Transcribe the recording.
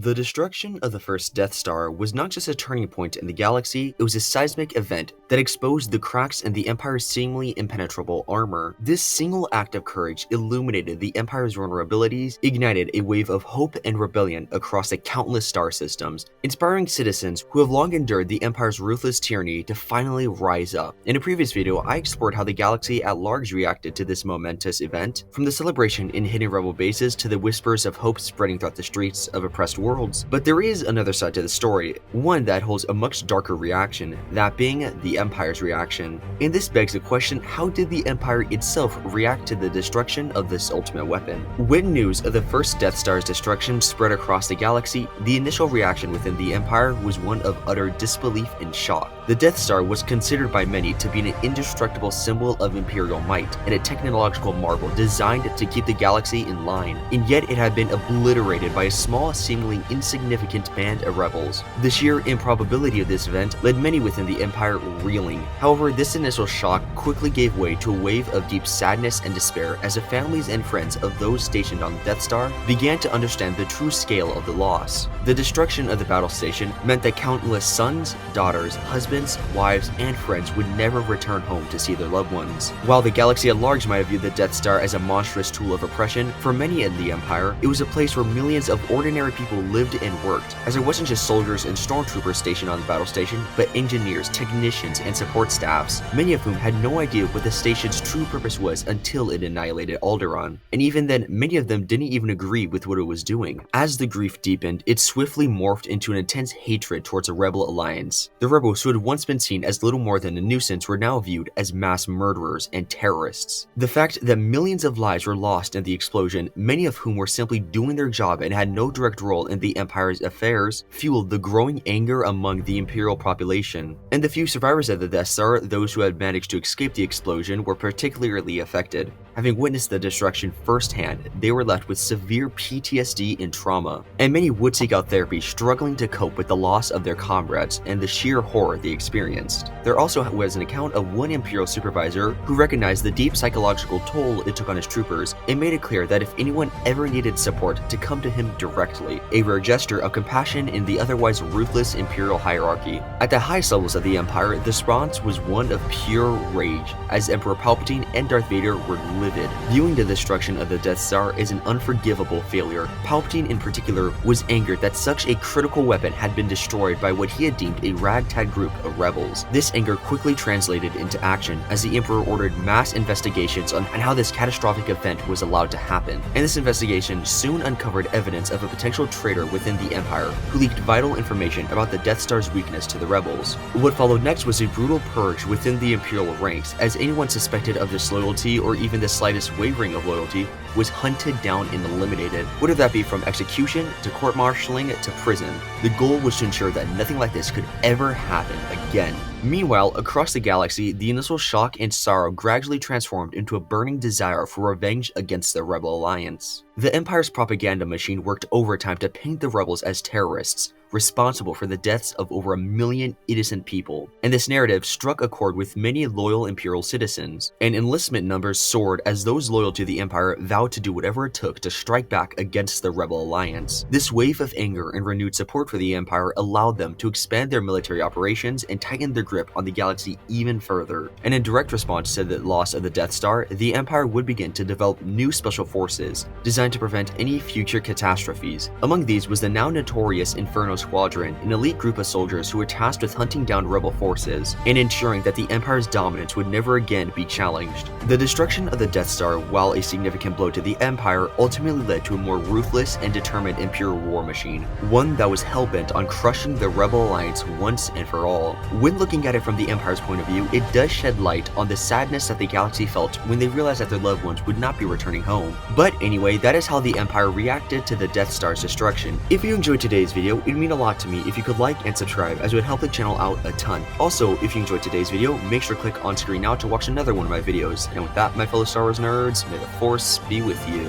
The destruction of the first Death Star was not just a turning point in the galaxy, it was a seismic event that exposed the cracks in the Empire's seemingly impenetrable armor. This single act of courage illuminated the Empire's vulnerabilities, ignited a wave of hope and rebellion across the countless star systems, inspiring citizens who have long endured the Empire's ruthless tyranny to finally rise up. In a previous video, I explored how the galaxy at large reacted to this momentous event, from the celebration in hidden rebel bases to the whispers of hope spreading throughout the streets of oppressed worlds. But there is another side to the story, one that holds a much darker reaction, that being the Empire's reaction. And this begs the question, how did the Empire itself react to the destruction of this ultimate weapon? When news of the first Death Star's destruction spread across the galaxy, the initial reaction within the Empire was one of utter disbelief and shock. The Death Star was considered by many to be an indestructible symbol of Imperial might and a technological marvel designed to keep the galaxy in line, and yet it had been obliterated by a small, seemingly insignificant band of rebels. The sheer improbability of this event led many within the Empire reeling. However, this initial shock quickly gave way to a wave of deep sadness and despair as the families and friends of those stationed on the Death Star began to understand the true scale of the loss. The destruction of the battle station meant that countless sons, daughters, husbands, wives, and friends would never return home to see their loved ones. While the galaxy at large might have viewed the Death Star as a monstrous tool of oppression, for many in the Empire, it was a place where millions of ordinary people lived and worked, as it wasn't just soldiers and stormtroopers stationed on the battle station, but engineers, technicians, and support staffs, many of whom had no idea what the station's true purpose was until it annihilated Alderaan. And even then, many of them didn't even agree with what it was doing. As the grief deepened, it swiftly morphed into an intense hatred towards a rebel alliance. The rebels who had once been seen as little more than a nuisance were now viewed as mass murderers and terrorists. The fact that millions of lives were lost in the explosion, many of whom were simply doing their job and had no direct role in the Empire's affairs, fueled the growing anger among the Imperial population. And the few survivors of the Death Star, those who had managed to escape the explosion, were particularly affected. Having witnessed the destruction firsthand, they were left with severe PTSD and trauma, and many would seek out therapy, struggling to cope with the loss of their comrades and the sheer horror they experienced. There also was an account of one Imperial supervisor who recognized the deep psychological toll it took on his troopers and made it clear that if anyone ever needed support, to come to him directly, a rare gesture of compassion in the otherwise ruthless Imperial hierarchy. At the highest levels of the Empire, the response was one of pure rage, as Emperor Palpatine and Darth Vader were livid, viewing the destruction of the Death Star as an unforgivable failure. Palpatine in particular was angered that such a critical weapon had been destroyed by what he had deemed a ragtag group of rebels. This anger quickly translated into action as the Emperor ordered mass investigations on how this catastrophic event was allowed to happen. And this investigation soon uncovered evidence of a potential traitor within the Empire who leaked vital information about the Death Star's weakness to the rebels. What followed next was a brutal purge within the Imperial ranks, as anyone suspected of disloyalty or even the slightest wavering of loyalty was hunted down and eliminated, whether that be from execution to court-martialing to prison. The goal was to ensure that nothing like this could ever happen again. Meanwhile, across the galaxy, the initial shock and sorrow gradually transformed into a burning desire for revenge against the Rebel Alliance. The Empire's propaganda machine worked overtime to paint the rebels as terrorists, responsible for the deaths of over 1 million innocent people, and this narrative struck a chord with many loyal Imperial citizens, and enlistment numbers soared as those loyal to the Empire vowed to do whatever it took to strike back against the Rebel Alliance. This wave of anger and renewed support for the Empire allowed them to expand their military operations and tighten their grip on the galaxy even further. And in direct response to the loss of the Death Star, the Empire would begin to develop new special forces designed to prevent any future catastrophes. Among these was the now notorious Inferno Squadron, an elite group of soldiers who were tasked with hunting down rebel forces and ensuring that the Empire's dominance would never again be challenged. The destruction of the Death Star, while a significant blow to the Empire, ultimately led to a more ruthless and determined Imperial war machine, one that was hell-bent on crushing the Rebel Alliance once and for all. When looking at it from the Empire's point of view, it does shed light on the sadness that the galaxy felt when they realized that their loved ones would not be returning home. But anyway, that is how the Empire reacted to the Death Star's destruction. If you enjoyed today's video, it'd mean a lot to me if you could like and subscribe, as it would help the channel out a ton. Also, if you enjoyed today's video, make sure to click on screen now to watch another one of my videos. And with that, my fellow Star Wars nerds, may the Force be with you.